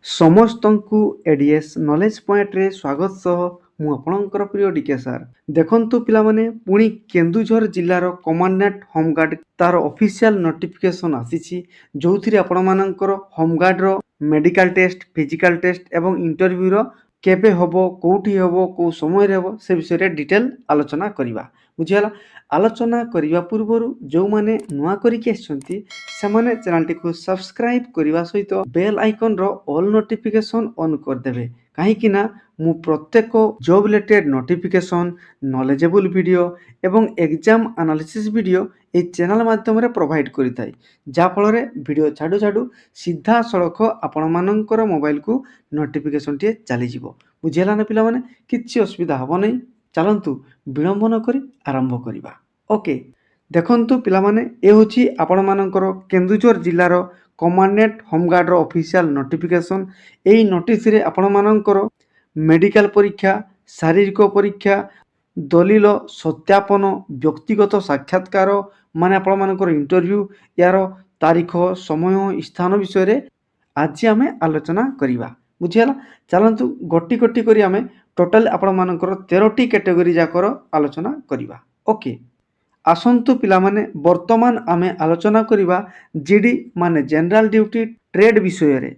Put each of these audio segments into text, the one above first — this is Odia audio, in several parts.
ସମସ୍ତଙ୍କୁ ଏଡିଏସ୍ ନଲେଜ୍ ପଏଣ୍ଟରେ ସ୍ୱାଗତ ସହ ମୁଁ ଆପଣଙ୍କର ପ୍ରିୟ ଡିକେ ସାର୍। ଦେଖନ୍ତୁ ପିଲାମାନେ, ପୁଣି କେନ୍ଦୁଝର ଜିଲ୍ଲାର କମାଣ୍ଡାଣ୍ଟ ହୋମଗାର୍ଡ ତାର ଅଫିସିଆଲ ନୋଟିଫିକେସନ୍ ଆସିଛି, ଯେଉଁଥିରେ ଆପଣମାନଙ୍କର ହୋମଗାର୍ଡର ମେଡ଼ିକାଲ ଟେଷ୍ଟ, ଫିଜିକାଲ ଟେଷ୍ଟ ଏବଂ ଇଣ୍ଟରଭ୍ୟୁର କେବେ ହେବ, କେଉଁଠି ହେବ, କେଉଁ ସମୟରେ ହେବ, ସେ ବିଷୟରେ ଡିଟେଲ ଆଲୋଚନା କରିବା। ବୁଝିଗଲା? ଆଲୋଚନା କରିବା ପୂର୍ବରୁ ଯେଉଁମାନେ ନୂଆ କରିକି ଆସିଛନ୍ତି ସେମାନେ ଚ୍ୟାନେଲଟିକୁ ସବସ୍କ୍ରାଇବ୍ କରିବା ସହିତ ବେଲ୍ ଆଇକନ୍ର ଅଲ୍ ନୋଟିଫିକେସନ୍ ଅନ୍ କରିଦେବେ। କାହିଁକି ନା ମୁଁ ପ୍ରତ୍ୟେକ ଜବ୍ ରିଲେଟେଡ୍ ନୋଟିଫିକେସନ୍, ନଲେଜେବୁଲ୍ ଭିଡ଼ିଓ ଏବଂ ଏକ୍ଜାମ୍ ଆନାଲିସିସ୍ ଭିଡ଼ିଓ ଏହି ଚ୍ୟାନେଲ୍ ମାଧ୍ୟମରେ ପ୍ରୋଭାଇଡ଼ କରିଥାଏ, ଯାହାଫଳରେ ଭିଡ଼ିଓ ଛାଡ଼ୁ ଛାଡ଼ୁ ସିଧାସଳଖ ଆପଣମାନଙ୍କର ମୋବାଇଲକୁ ନୋଟିଫିକେସନ୍ଟିଏ ଚାଲିଯିବ। ବୁଝିହେଲା ନା ପିଲାମାନେ? କିଛି ଅସୁବିଧା ହେବ ନାହିଁ। ଚାଲନ୍ତୁ ବିଳମ୍ବ ନ କରି ଆରମ୍ଭ କରିବା। ଓକେ, ଦେଖନ୍ତୁ ପିଲାମାନେ, ଏ ହେଉଛି ଆପଣମାନଙ୍କର କେନ୍ଦୁଝର ଜିଲ୍ଲାର କମାଣ୍ଡାଣ୍ଟ ହୋମଗାର୍ଡର ଅଫିସିଆଲ ନୋଟିଫିକେସନ୍। ଏହି ନୋଟିସରେ ଆପଣମାନଙ୍କର ମେଡ଼ିକାଲ ପରୀକ୍ଷା, ଶାରୀରିକ ପରୀକ୍ଷା, ଦଲିଲ ସତ୍ୟାପନ, ବ୍ୟକ୍ତିଗତ ସାକ୍ଷାତକାର ମାନେ ଆପଣମାନଙ୍କର ଇଣ୍ଟରଭ୍ୟୁ, ଏହାର ତାରିଖ, ସମୟ, ସ୍ଥାନ ବିଷୟରେ ଆଜି ଆମେ ଆଲୋଚନା କରିବା। ବୁଝିହେଲା? ଚାଲନ୍ତୁ ଗୋଟି ଗୋଟି କରି ଆମେ ଟୋଟାଲ ଆପଣମାନଙ୍କର 13ଟି କ୍ୟାଟେଗୋରୀ ଯାକର ଆଲୋଚନା କରିବା। ଓକେ, ଆସନ୍ତୁ ପିଲାମାନେ, ବର୍ତ୍ତମାନ ଆମେ ଆଲୋଚନା କରିବା ଜିଡି ମାନେ ଜେନେରାଲ ଡ୍ୟୁଟି ଟ୍ରେଡ୍ ବିଷୟରେ।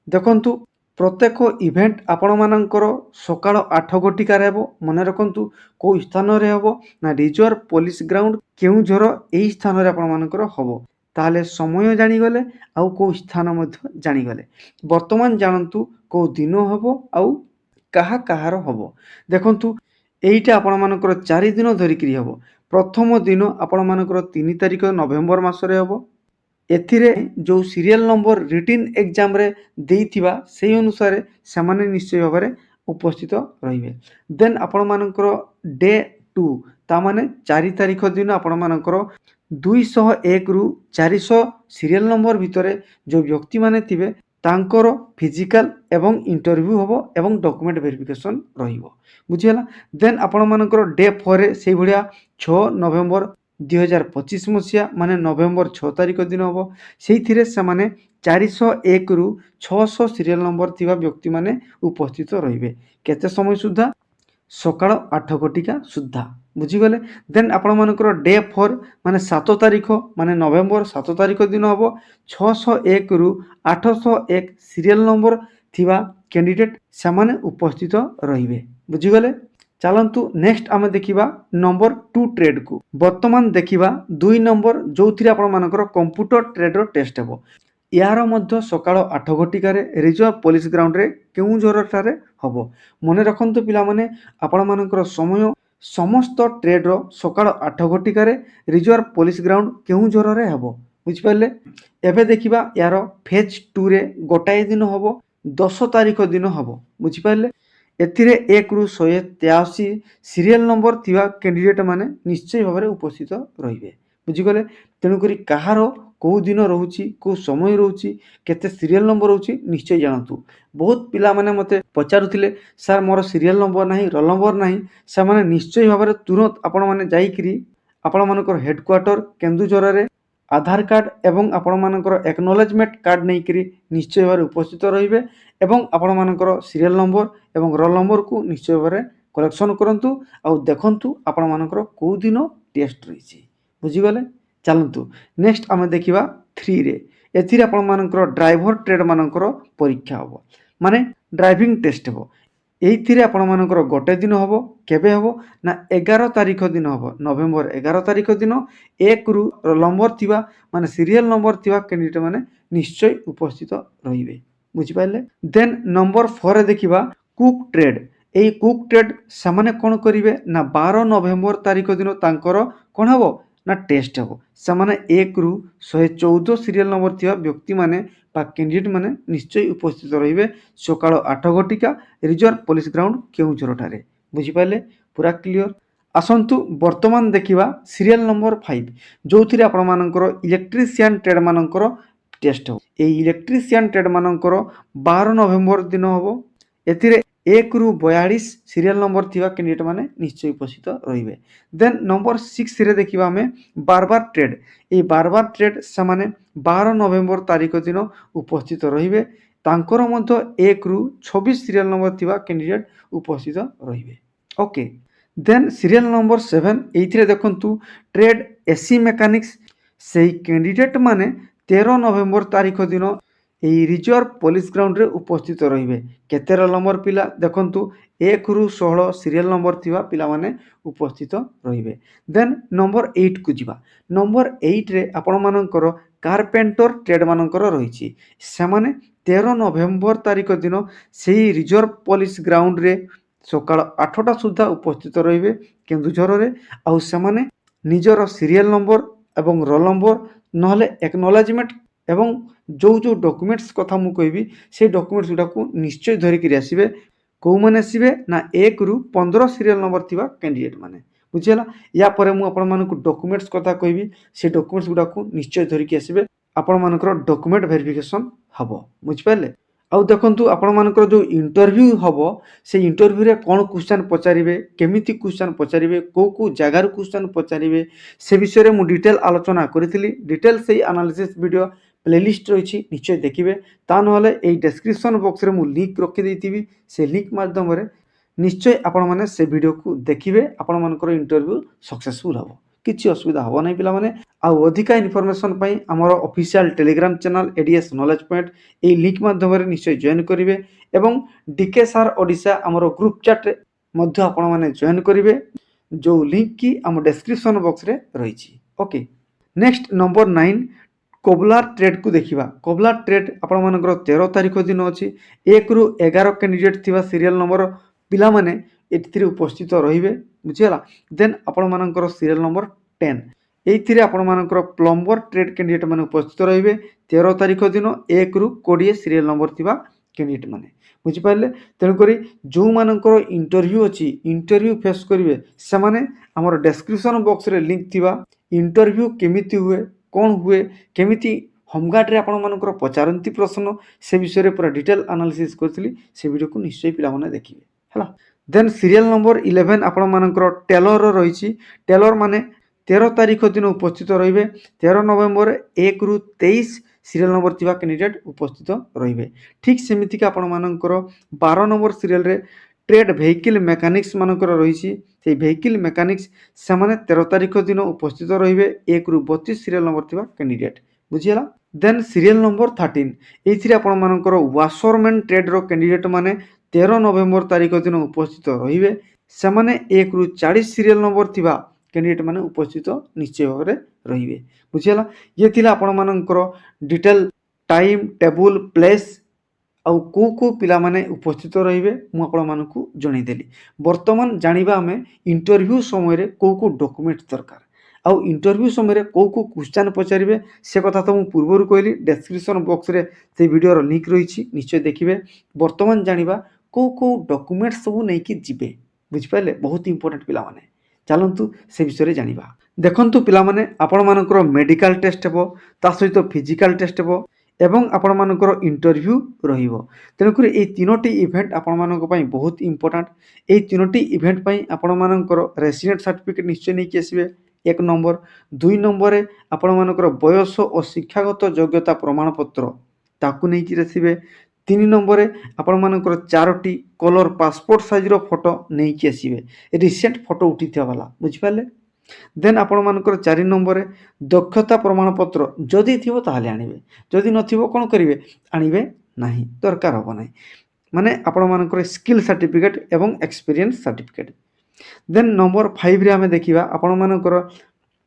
ଦେଖନ୍ତୁ, ପ୍ରତ୍ୟେକ ଇଭେଣ୍ଟ ଆପଣମାନଙ୍କର ସକାଳ 8 ଘଟିକାରେ ହେବ। ମନେ ରଖନ୍ତୁ, କେଉଁ ସ୍ଥାନରେ ହେବ ନା ରିଜର୍ଭ ପୋଲିସ ଗ୍ରାଉଣ୍ଡ କେଉଁଝର, ଏହି ସ୍ଥାନରେ ଆପଣମାନଙ୍କର ହେବ। ତାହେଲେ ସମୟ ଜାଣିଗଲେ ଆଉ କେଉଁ ସ୍ଥାନ ମଧ୍ୟ ଜାଣିଗଲେ। ବର୍ତ୍ତମାନ ଜାଣନ୍ତୁ କେଉଁ ଦିନ ହେବ ଆଉ କାହାର ହେବ। ଦେଖନ୍ତୁ, এইটা ଆପଣମାନଙ୍କର 4 ଦିନ ଧରିକିରି ହେବ। ପ୍ରଥମ ଦିନ ଆପଣମାନଙ୍କର 3 ତାରିଖ ନଭେମ୍ବର ମାସରେ ହେବ। ଏଥିରେ ଯେଉଁ ସିରିଏଲ ନମ୍ବର ରିଟିନ୍ ଏକ୍ଜାମରେ ଦେଇଥିବା ସେହି ଅନୁସାରେ ସେମାନେ ନିଶ୍ଚୟ ଭାବରେ ଉପସ୍ଥିତ ରହିବେ। ଦେନ୍ ଆପଣମାନଙ୍କର ଡେ 2, ତାମାନେ 4 ତାରିଖ ଦିନ ଆପଣମାନଙ୍କର 201ରୁ 400 ସିରିଏଲ ନମ୍ବର ଭିତରେ ଯେଉଁ ବ୍ୟକ୍ତିମାନେ ଥିବେ ତାଙ୍କର ଫିଜିକାଲ ଏବଂ ଇଣ୍ଟରଭ୍ୟୁ ହେବ ଏବଂ ଡକୁମେଣ୍ଟ ଭେରିଫିକେସନ୍ ରହିବ। ବୁଝିହେଲା? ଦେନ୍ ଆପଣମାନଙ୍କର ଡେ 4ରେ ସେଇଭଳିଆ 6 ନଭେମ୍ବର 2025 ମସିହା ମାନେ ନଭେମ୍ବର 6 ତାରିଖ ଦିନ ହେବ। ସେଇଥିରେ ସେମାନେ 401ରୁ 600 ସିରିଏଲ ନମ୍ବର ଥିବା ବ୍ୟକ୍ତିମାନେ ଉପସ୍ଥିତ ରହିବେ। କେତେ ସମୟ ସୁଦ୍ଧା? ସକାଳ 8 ଘଟିକା ସୁଦ୍ଧା। ବୁଝିଗଲେ? ଦେନ୍ ଆପଣମାନଙ୍କର ଡେ 4 ମାନେ 7 ତାରିଖ ମାନେ ନଭେମ୍ବର 7 ତାରିଖ ଦିନ ହେବ। 601ରୁ 801 ସିରିଏଲ ନମ୍ବର ଥିବା କ୍ୟାଣ୍ଡିଡେଟ୍ ସେମାନେ ଉପସ୍ଥିତ ରହିବେ। ବୁଝିଗଲେ? ଚାଲନ୍ତୁ ନେକ୍ସଟ ଆମେ ଦେଖିବା ନମ୍ବର 2 ଟ୍ରେଡ୍କୁ। ବର୍ତ୍ତମାନ ଦେଖିବା 2 ନମ୍ବର, ଯେଉଁଥିରେ ଆପଣମାନଙ୍କର କମ୍ପ୍ୟୁଟର ଟ୍ରେଡ୍ର ଟେଷ୍ଟ ହେବ। ଏହାର ମଧ୍ୟ ସକାଳ 8 ଘଟିକାରେ ରିଜର୍ଭ ପୋଲିସ ଗ୍ରାଉଣ୍ଡରେ କେଉଁଝରଠାରେ ହେବ। ମନେ ରଖନ୍ତୁ ପିଲାମାନେ, ଆପଣମାନଙ୍କର ସମୟ ସମସ୍ତ ଟ୍ରେଡ୍ର ସକାଳ 8 ଘଟିକାରେ ରିଜର୍ଭ ପୋଲିସ ଗ୍ରାଉଣ୍ଡ କେଉଁଝରରେ ହେବ। ବୁଝିପାରିଲେ? ଏବେ ଦେଖିବା ଏହାର ଫେଜ୍ 2ରେ ଗୋଟାଏ ଦିନ ହେବ, 10 ତାରିଖ ଦିନ ହେବ। ବୁଝିପାରିଲେ? ଏଥିରେ 1ରୁ 183 ସିରିଏଲ ନମ୍ବର ଥିବା କ୍ୟାଣ୍ଡିଡେଟ୍ ମାନେ ନିଶ୍ଚୟ ଭାବରେ ଉପସ୍ଥିତ ରହିବେ। ବୁଝିଗଲେ? ତେଣୁକରି କାହାର କେଉଁ ଦିନ ରହୁଛି, କେଉଁ ସମୟ ରହୁଛି, କେତେ ସିରିଏଲ ନମ୍ବର ରହୁଛି ନିଶ୍ଚୟ ଜାଣନ୍ତୁ। ବହୁତ ପିଲାମାନେ ମୋତେ ପଚାରୁଥିଲେ, ସାର୍ ମୋର ସିରିଏଲ ନମ୍ବର ନାହିଁ, ରୋଲ ନମ୍ବର ନାହିଁ। ସେମାନେ ନିଶ୍ଚୟ ଭାବରେ ତୁରନ୍ତ ଆପଣମାନେ ଯାଇକିରି ଆପଣମାନଙ୍କର ହେଡ଼କ୍ୱାର୍ଟର କେନ୍ଦୁଝରରେ ଆଧାର କାର୍ଡ଼ ଏବଂ ଆପଣମାନଙ୍କର ଏକନଲେଜମେଣ୍ଟ କାର୍ଡ଼ ନେଇକରି ନିଶ୍ଚୟ ଭାବରେ ଉପସ୍ଥିତ ରହିବେ ଏବଂ ଆପଣମାନଙ୍କର ସିରିଏଲ ନମ୍ବର ଏବଂ ରୋଲ ନମ୍ବରକୁ ନିଶ୍ଚୟ ଭାବରେ କଲେକ୍ସନ୍ କରନ୍ତୁ ଆଉ ଦେଖନ୍ତୁ ଆପଣମାନଙ୍କର କେଉଁ ଦିନ ଟେଷ୍ଟ ରହିଛି। ବୁଝିଗଲେ? ଚାଲନ୍ତୁ ନେକ୍ସଟ ଆମେ ଦେଖିବା 3ରେ। ଏଥିରେ ଆପଣମାନଙ୍କର ଡ୍ରାଇଭର ଟ୍ରେଡ୍ମାନଙ୍କର ପରୀକ୍ଷା ହେବ, ମାନେ ଡ୍ରାଇଭିଂ ଟେଷ୍ଟ ହେବ। ଏଇଥିରେ ଆପଣମାନଙ୍କର ଗୋଟେ ଦିନ ହେବ। କେବେ ହେବ ନା 11 ତାରିଖ ଦିନ ହେବ। ନଭେମ୍ବର 11 ତାରିଖ ଦିନ 1ରୁ ରୋଲ ନମ୍ବର ଥିବା ମାନେ ସିରିଏଲ ନମ୍ବର ଥିବା କ୍ୟାଣ୍ଡିଡେଟ୍ ମାନେ ନିଶ୍ଚୟ ଉପସ୍ଥିତ ରହିବେ। ବୁଝିପାରିଲେ? ଦେନ୍ ନମ୍ବର 4ରେ ଦେଖିବା କୁକ୍ ଟ୍ରେଡ୍। এই କୁକ୍ ଟ୍ରେଡ୍ ସେମାନେ କ'ଣ କରିବେ ନା 12 ନଭେମ୍ବର ତାରିଖ ଦିନ ତାଙ୍କର କ'ଣ ହେବ ନା ଟେଷ୍ଟ ହେବ। ସେମାନେ 1ରୁ 114 ସିରିଏଲ ନମ୍ବର ଥିବା ବ୍ୟକ୍ତିମାନେ ବା କ୍ୟାଣ୍ଡିଡେଟ୍ ମାନେ ନିଶ୍ଚୟ ଉପସ୍ଥିତ ରହିବେ ସକାଳ 8 ଘଟିକା ରିଜର୍ଭ ପୋଲିସ ଗ୍ରାଉଣ୍ଡ କେଉଁଝରଠାରେ। ବୁଝିପାରିଲେ? ପୁରା କ୍ଲିଅର? ଆସନ୍ତୁ ବର୍ତ୍ତମାନ ଦେଖିବା ସିରିଏଲ ନମ୍ବର 5, ଯେଉଁଥିରେ ଆପଣମାନଙ୍କର ଇଲେକ୍ଟ୍ରିସିଆନ୍ ଟ୍ରେଡ୍ମାନଙ୍କର ଟେଷ୍ଟ ହେବ। এই ଇଲେକ୍ଟ୍ରିସିଆନ୍ ଟ୍ରେଡ୍ମାନଙ୍କର 12 ନଭେମ୍ବର ଦିନ ହେବ। ଏଥିରେ 1ରୁ 42 ସିରିଏଲ ନମ୍ବର ଥିବା କ୍ୟାଣ୍ଡିଡେଟ୍ ମାନେ ନିଶ୍ଚୟ ଉପସ୍ଥିତ ରହିବେ। ଦେନ୍ ନମ୍ବର 6ରେ ଦେଖିବା ଆମେ ବାରବାର ଟ୍ରେଡ୍। এই ବାରବାର ଟ୍ରେଡ୍ ସେମାନେ 12 ନଭେମ୍ବର ତାରିଖ ଦିନ ଉପସ୍ଥିତ ରହିବେ। ତାଙ୍କର ମଧ୍ୟ 1 ରୁ 26 ସିରିଆଲ ନମ୍ବର ଥିବା କ୍ୟାଣ୍ଡିଡେଟ୍ ଉପସ୍ଥିତ ରହିବେ। ଓକେ, ଦେନ୍ ସିରିଆଲ ନମ୍ବର 7 ଏଇଥିରେ ଦେଖନ୍ତୁ ଟ୍ରେଡ୍ ଏସି ମେକାନିକ୍ସ ସେହି କ୍ୟାଣ୍ଡିଡେଟ୍ ମାନେ 13 ନଭେମ୍ବର ତାରିଖ ଦିନ ଏହି ରିଜର୍ଭ ପୋଲିସ ଗ୍ରାଉଣ୍ଡରେ ଉପସ୍ଥିତ ରହିବେ। କେତେ ରୋଲ ନମ୍ବର ପିଲା ଦେଖନ୍ତୁ 1 ରୁ 16 ସିରିଆଲ ନମ୍ବର ଥିବା ପିଲାମାନେ ଉପସ୍ଥିତ ରହିବେ। ଦେନ୍ ନମ୍ବର 8କୁ ଯିବା। ନମ୍ବର 8ରେ ଆପଣମାନଙ୍କର କାର୍ପେଣ୍ଟର ଟ୍ରେଡ୍ମାନଙ୍କର ରହିଛି। ସେମାନେ 13 ନଭେମ୍ବର ତାରିଖ ଦିନ ସେହି ରିଜର୍ଭ ପୋଲିସ ଗ୍ରାଉଣ୍ଡରେ ସକାଳ 8ଟା ସୁଦ୍ଧା ଉପସ୍ଥିତ ରହିବେ କେନ୍ଦୁଝରରେ। ଆଉ ସେମାନେ ନିଜର ସିରିଆଲ ନମ୍ବର ଏବଂ ରୋଲ ନମ୍ବର ନହେଲେ ଏକ୍ନୋଲେଜମେଣ୍ଟ ଏବଂ ଯେଉଁ ଡକୁମେଣ୍ଟସ୍ କଥା ମୁଁ କହିବି ସେଇ ଡକୁମେଣ୍ଟସ୍ ଗୁଡ଼ାକୁ ନିଶ୍ଚୟ ଧରିକିରି ଆସିବେ। କେଉଁମାନେ ଆସିବେ ନା 1 ରୁ 15 ସିରିଆଲ ନମ୍ବର ଥିବା କ୍ୟାଣ୍ଡିଡେଟ୍ ମାନେ। ବୁଝିହେଲା। ୟା ପରେ ମୁଁ ଆପଣମାନଙ୍କୁ ଡକୁମେଣ୍ଟସ୍ କଥା କହିବି, ସେ ଡକୁମେଣ୍ଟସ୍ ଗୁଡ଼ାକୁ ନିଶ୍ଚୟ ଧରିକି ଆସିବେ। ଆପଣମାନଙ୍କର ଡକୁମେଣ୍ଟ ଭେରିଫିକେସନ୍ ହେବ। ବୁଝିପାରିଲେ। ଆଉ ଦେଖନ୍ତୁ ଆପଣମାନଙ୍କର ଯେଉଁ ଇଣ୍ଟରଭ୍ୟୁ ହେବ ସେ ଇଣ୍ଟରଭ୍ୟୁରେ କ'ଣ କ୍ୱେଶ୍ଚନ୍ ପଚାରିବେ, କେମିତି କ୍ୱେଶ୍ଚନ୍ ପଚାରିବେ, କେଉଁ ଜାଗାରୁ କ୍ୱେଶ୍ଚନ୍ ପଚାରିବେ ସେ ବିଷୟରେ ମୁଁ ଡିଟେଲ୍ ଆଲୋଚନା କରିଥିଲି। ଡିଟେଲ୍ ସେଇ ଆନାଲିସିସ୍ ଭିଡ଼ିଓ ପ୍ଲେଲିଷ୍ଟ ରହିଛି, ନିଶ୍ଚୟ ଦେଖିବେ। ତା ନହେଲେ ଏଇ ଡେସ୍କ୍ରିପସନ୍ ବକ୍ସରେ ମୁଁ ଲିଙ୍କ୍ ରଖିଦେଇଥିବି, ସେ ଲିଙ୍କ୍ ମାଧ୍ୟମରେ ନିଶ୍ଚୟ ଆପଣମାନେ ସେ ଭିଡ଼ିଓକୁ ଦେଖିବେ। ଆପଣମାନଙ୍କର ଇଣ୍ଟରଭ୍ୟୁ ସକ୍ସେସଫୁଲ୍ ହେବ, କିଛି ଅସୁବିଧା ହେବ ନାହିଁ ପିଲାମାନେ। ଆଉ ଅଧିକା ଇନଫର୍ମେସନ୍ ପାଇଁ ଆମର official Telegram channel ADS knowledge point ଏହି ଲିଙ୍କ୍ ମାଧ୍ୟମରେ ନିଶ୍ଚୟ ଜଏନ୍ କରିବେ ଏବଂ DK ସାର୍ ଓଡ଼ିଶା ଆମର ଗ୍ରୁପ୍ ଚାଟ୍ରେ ମଧ୍ୟ ଆପଣମାନେ ଜଏନ୍ କରିବେ, ଯେଉଁ ଲିଙ୍କ୍ କି ଆମ ଡେସ୍କ୍ରିପସନ୍ ବକ୍ସରେ ରହିଛି। ଓକେ, ନେକ୍ସଟ ନମ୍ବର 9 କୋବଲାର ଟ୍ରେଡ୍କୁ ଦେଖିବା। କୋବଲାର ଟ୍ରେଡ୍ ଆପଣମାନଙ୍କର 13 ତାରିଖ ଦିନ ଅଛି। 1 ରୁ 11 କ୍ୟାଣ୍ଡିଡେଟ୍ ଥିବା ସିରିଆଲ ନମ୍ବର ପିଲାମାନେ ଏଥିରେ ଉପସ୍ଥିତ ରହିବେ। ବୁଝିହେଲା। ଦେନ୍ ଆପଣମାନଙ୍କର ସିରିଆଲ ନମ୍ବର 10 ଏଇଥିରେ ଆପଣମାନଙ୍କର ପ୍ଲମ୍ବର ଟ୍ରେଡ୍ କ୍ୟାଣ୍ଡିଡେଟ୍ ମାନେ ଉପସ୍ଥିତ ରହିବେ 13 ତାରିଖ ଦିନ 1 ରୁ 20 ସିରିଆଲ ନମ୍ବର ଥିବା କ୍ୟାଣ୍ଡିଡେଟ୍ ମାନେ। ବୁଝିପାରିଲେ। ତେଣୁକରି ଯେଉଁମାନଙ୍କର ଇଣ୍ଟରଭ୍ୟୁ ଅଛି, ଇଣ୍ଟରଭ୍ୟୁ ଫେସ୍ କରିବେ, ସେମାନେ ଆମର ଡେସ୍କ୍ରିପସନ୍ ବକ୍ସରେ ଲିଙ୍କ୍ ଥିବା ଇଣ୍ଟରଭ୍ୟୁ କେମିତି ହୁଏ, କ'ଣ ହୁଏ, କେମିତି ହୋମଗାର୍ଡ଼ରେ ଆପଣମାନଙ୍କର ପଚାରନ୍ତି ପ୍ରଶ୍ନ, ସେ ବିଷୟରେ ପୁରା ଡିଟେଲ୍ ଆନାଲିସିସ୍ କରିଥିଲି। ସେ ଭିଡ଼ିଓକୁ ନିଶ୍ଚୟ ପିଲାମାନେ ଦେଖିବେ ହେଲା। ଦେନ୍ ସିରିଆଲ ନମ୍ବର 11 ଆପଣମାନଙ୍କର ଟେଲର ରହିଛି। ଟେଲର ମାନେ 13 ତାରିଖ ଦିନ ଉପସ୍ଥିତ ରହିବେ। 13 ନଭେମ୍ବର 1 ରୁ 23 ସିରିଆଲ ନମ୍ବର ଥିବା କ୍ୟାଣ୍ଡିଡେଟ୍ ଉପସ୍ଥିତ ରହିବେ। ଠିକ୍ ସେମିତିକା ଆପଣମାନଙ୍କର 12 ନମ୍ବର ସିରିଆଲରେ ଟ୍ରେଡ୍ ଭେହିକିଲ୍ ମେକାନିକ୍ସ ମାନଙ୍କର ରହିଛି। ସେଇ ଭେହିକିଲ୍ ମେକାନିକ୍ସ ସେମାନେ 13 ତାରିଖ ଦିନ ଉପସ୍ଥିତ ରହିବେ 1 ରୁ 32 ସିରିଆଲ ନମ୍ବର ଥିବା କ୍ୟାଣ୍ଡିଡେଟ୍। ବୁଝିହେଲା। ଦେନ୍ ସିରିଆଲ ନମ୍ବର 13 ଏଇଥିରେ ଆପଣମାନଙ୍କର ୱାସରମ୍ୟାନ୍ ଟ୍ରେଡ୍ର କ୍ୟାଣ୍ଡିଡେଟ୍ ମାନେ 13 ନଭେମ୍ବର ତାରିଖ ଦିନ ଉପସ୍ଥିତ ରହିବେ। ସେମାନେ 1 ରୁ 40 ସିରିଆଲ ନମ୍ବର ଥିବା କ୍ୟାଣ୍ଡିଡେଟ୍ ମାନେ ଉପସ୍ଥିତ ନିଶ୍ଚୟ ଭାବରେ ରହିବେ। ବୁଝିହେଲା। ଇଏ ଥିଲା ଆପଣମାନଙ୍କର ଡିଟେଲ୍ ଟାଇମ୍ ଟେବୁଲ୍ ପ୍ଲେସ୍ ଆଉ କେଉଁ ପିଲାମାନେ ଉପସ୍ଥିତ ରହିବେ ମୁଁ ଆପଣମାନଙ୍କୁ ଜଣାଇଦେଲି। ବର୍ତ୍ତମାନ ଜାଣିବା ଆମେ ଇଣ୍ଟରଭ୍ୟୁ ସମୟରେ କେଉଁ ଡକୁମେଣ୍ଟ ଦରକାର, ଆଉ ଇଣ୍ଟରଭ୍ୟୁ ସମୟରେ କେଉଁ କ୍ୱେଶ୍ଚନ୍ ପଚାରିବେ ସେ କଥା ତ ମୁଁ ପୂର୍ବରୁ କହିଲି। ଡେସ୍କ୍ରିପସନ୍ ବକ୍ସରେ ସେ ଭିଡ଼ିଓର ଲିଙ୍କ୍ ରହିଛି, ନିଶ୍ଚୟ ଦେଖିବେ। ବର୍ତ୍ତମାନ ଜାଣିବା କେଉଁ ଡକୁମେଣ୍ଟ ସବୁ ନେଇକି ଯିବେ। ବୁଝିପାରିଲେ। ବହୁତ ଇମ୍ପୋର୍ଟାଣ୍ଟ ପିଲାମାନେ, ଚାଲନ୍ତୁ ସେ ବିଷୟରେ ଜାଣିବା। ଦେଖନ୍ତୁ ପିଲାମାନେ, ଆପଣମାନଙ୍କର ମେଡ଼ିକାଲ ଟେଷ୍ଟ ହେବ, ତା ସହିତ ଫିଜିକାଲ ଟେଷ୍ଟ ହେବ ଏବଂ ଆପଣମାନଙ୍କର ଇଣ୍ଟରଭ୍ୟୁ ରହିବ। ତେଣୁକରି ଏହି 3ଟି ଇଭେଣ୍ଟ ଆପଣମାନଙ୍କ ପାଇଁ ବହୁତ ଇମ୍ପୋର୍ଟାଣ୍ଟ। ଏହି 3ଟି ଇଭେଣ୍ଟ ପାଇଁ ଆପଣମାନଙ୍କର ରେସିଡେଣ୍ଟ ସାର୍ଟିଫିକେଟ୍ ନିଶ୍ଚୟ ନେଇକି ଆସିବେ 1 ନମ୍ବର। 2 ନମ୍ବରରେ ଆପଣମାନଙ୍କର ବୟସ ଓ ଶିକ୍ଷାଗତ ଯୋଗ୍ୟତା ପ୍ରମାଣପତ୍ର ତାକୁ ନେଇକି ଆସିବେ। 3 ନମ୍ବରରେ ଆପଣମାନଙ୍କର 4ଟି କଲର୍ ପାସପୋର୍ଟ ସାଇଜ୍ର ଫଟୋ ନେଇକି ଆସିବେ, ରିସେଣ୍ଟ ଫଟୋ ଉଠିଥିବା ବାଲା। ବୁଝିପାରିଲେ। ଦେନ୍ ଆପଣମାନଙ୍କର 4 ନମ୍ବରରେ ଦକ୍ଷତା ପ୍ରମାଣପତ୍ର ଯଦି ଥିବ ତାହେଲେ ଆଣିବେ, ଯଦି ନଥିବ କ'ଣ କରିବେ, ଆଣିବେ ନାହିଁ, ଦରକାର ହେବ ନାହିଁ। ମାନେ ଆପଣମାନଙ୍କର ସ୍କିଲ୍ ସାର୍ଟିଫିକେଟ୍ ଏବଂ ଏକ୍ସପିରିଏନ୍ସ ସାର୍ଟିଫିକେଟ୍। ଦେନ୍ ନମ୍ବର 5ରେ ଆମେ ଦେଖିବା ଆପଣମାନଙ୍କର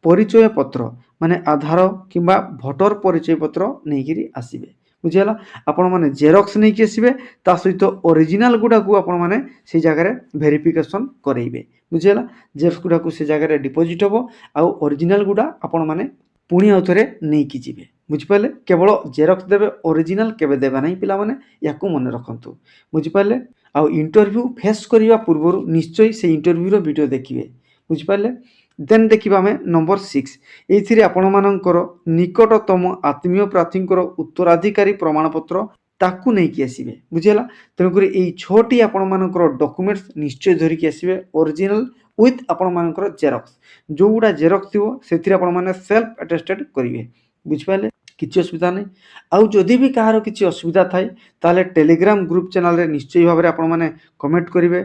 ପରିଚୟ ପତ୍ର, ମାନେ ଆଧାର କିମ୍ବା ଭୋଟର ପରିଚୟ ପତ୍ର ନେଇକିରି ଆସିବେ। ବୁଝିହେଲା। ଆପଣମାନେ ଜେରକ୍ସ ନେଇକି ଆସିବେ, ତା ସହିତ ଅରିଜିନାଲ ଗୁଡ଼ାକୁ ଆପଣମାନେ ସେଇ ଜାଗାରେ ଭେରିଫିକେସନ୍ କରେଇବେ। ବୁଝିହେଲା। ଜେରକ୍ସ ଗୁଡ଼ାକୁ ସେ ଜାଗାରେ ଡିପୋଜିଟ୍ ହେବ, ଆଉ ଅରିଜିନାଲ ଗୁଡ଼ା ଆପଣମାନେ ପୁଣି ଆଉ ଥରେ ନେଇକି ଯିବେ। ବୁଝିପାରିଲେ। କେବଳ ଜେରକ୍ସ ଦେବେ, ଅରିଜିନାଲ କେବେ ଦେବେ ନାହିଁ ପିଲାମାନେ, ୟାକୁ ମନେ ରଖନ୍ତୁ। ବୁଝିପାରିଲେ। ଆଉ ଇଣ୍ଟରଭ୍ୟୁ ଫେସ୍ କରିବା ପୂର୍ବରୁ ନିଶ୍ଚୟ ସେ ଇଣ୍ଟରଭ୍ୟୁର ଭିଡ଼ିଓ ଦେଖିବେ। ବୁଝିପାରିଲେ। ଦେନ୍ ଦେଖିବା ଆମେ ନମ୍ବର 6 ଏଇଥିରେ ଆପଣମାନଙ୍କର ନିକଟତମ ଆତ୍ମୀୟ ପ୍ରାର୍ଥୀଙ୍କର ଉତ୍ତରାଧିକାରୀ ପ୍ରମାଣପତ୍ର ତାକୁ ନେଇକି ଆସିବେ। ବୁଝିହେଲା। ତେଣୁକରି ଏଇ 6ଟି ଆପଣମାନଙ୍କର ଡକୁମେଣ୍ଟସ୍ ନିଶ୍ଚୟ ଧରିକି ଆସିବେ, ଅରିଜିନାଲ ୱିଥ୍ ଆପଣମାନଙ୍କର ଜେରକ୍ସ। ଯେଉଁଗୁଡ଼ା ଜେରକ୍ସ ଥିବ ସେଥିରେ ଆପଣମାନେ ସେଲ୍ଫ ଆଟେଷ୍ଟେଡ୍ କରିବେ। ବୁଝିପାରିଲେ। କିଛି ଅସୁବିଧା ନାହିଁ। ଆଉ ଯଦି ବି କାହାର କିଛି ଅସୁବିଧା ଥାଏ ତାହେଲେ ଟେଲିଗ୍ରାମ ଗ୍ରୁପ୍ ଚ୍ୟାନେଲରେ ନିଶ୍ଚୟ ଭାବରେ ଆପଣମାନେ କମେଣ୍ଟ କରିବେ।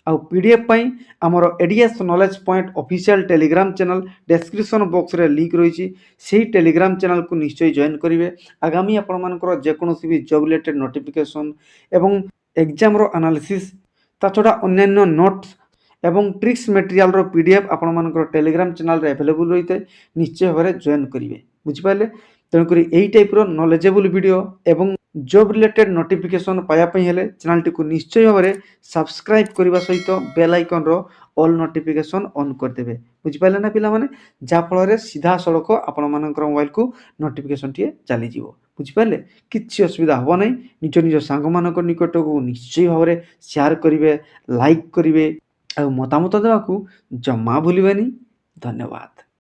ଆଉ PDF ପାଇଁ ଆମର ADS knowledge point official Telegram channel description ବକ୍ସରେ ଲିଙ୍କ ରହିଛି। ସେହି ଟେଲିଗ୍ରାମ ଚ୍ୟାନେଲକୁ ନିଶ୍ଚୟ ଜଏନ୍ କରିବେ। ଆଗାମୀ ଆପଣମାନଙ୍କର ଯେକୌଣସି ବି ଜବ୍ ରିଲେଟେଡ୍ ନୋଟିଫିକେସନ୍ ଏବଂ ଏକ୍ଜାମର ଆନାଲିସିସ୍ ତା ଛଡ଼ା ଅନ୍ୟାନ୍ୟ ନୋଟ୍ସ ଏବଂ ଟ୍ରିକ୍ସ ମେଟେରିଆଲର PDF ଆପଣମାନଙ୍କର ଟେଲିଗ୍ରାମ ଚ୍ୟାନେଲରେ ଆଭେଲେବୁଲ୍ ରହିଥାଏ। ନିଶ୍ଚୟ ଭାବରେ ଜଏନ୍ କରିବେ। ବୁଝିପାରିଲେ? ତେଣୁକରି ଏହି ଟାଇପ୍ର ନଲେଜେବୁଲ୍ ଭିଡ଼ିଓ ଏବଂ ଜବ୍ ରିଲେଟେଡ୍ ନୋଟିଫିକେସନ୍ ପାଇବା ପାଇଁ ହେଲେ ଚ୍ୟାନେଲଟିକୁ ନିଶ୍ଚୟ ଭାବରେ ସବସ୍କ୍ରାଇବ୍ କରିବା ସହିତ ବେଲ୍ ଆଇକନ୍ର ଅଲ୍ ନୋଟିଫିକେସନ୍ ଅନ୍ କରିଦେବେ। ବୁଝିପାରିଲେ ନା ପିଲାମାନେ? ଯାହାଫଳରେ ସିଧାସଳଖ ଆପଣମାନଙ୍କର ମୋବାଇଲକୁ ନୋଟିଫିକେସନ୍ଟିଏ ଚାଲିଯିବ। ବୁଝିପାରିଲେ? କିଛି ଅସୁବିଧା ହେବ ନାହିଁ। ନିଜ ସାଙ୍ଗମାନଙ୍କ ନିକଟକୁ ନିଶ୍ଚୟ ଭାବରେ ସେୟାର କରିବେ, ଲାଇକ୍ କରିବେ ଆଉ ମତାମତ ଦେବାକୁ ଜମା ଭୁଲିବେନି। ଧନ୍ୟବାଦ।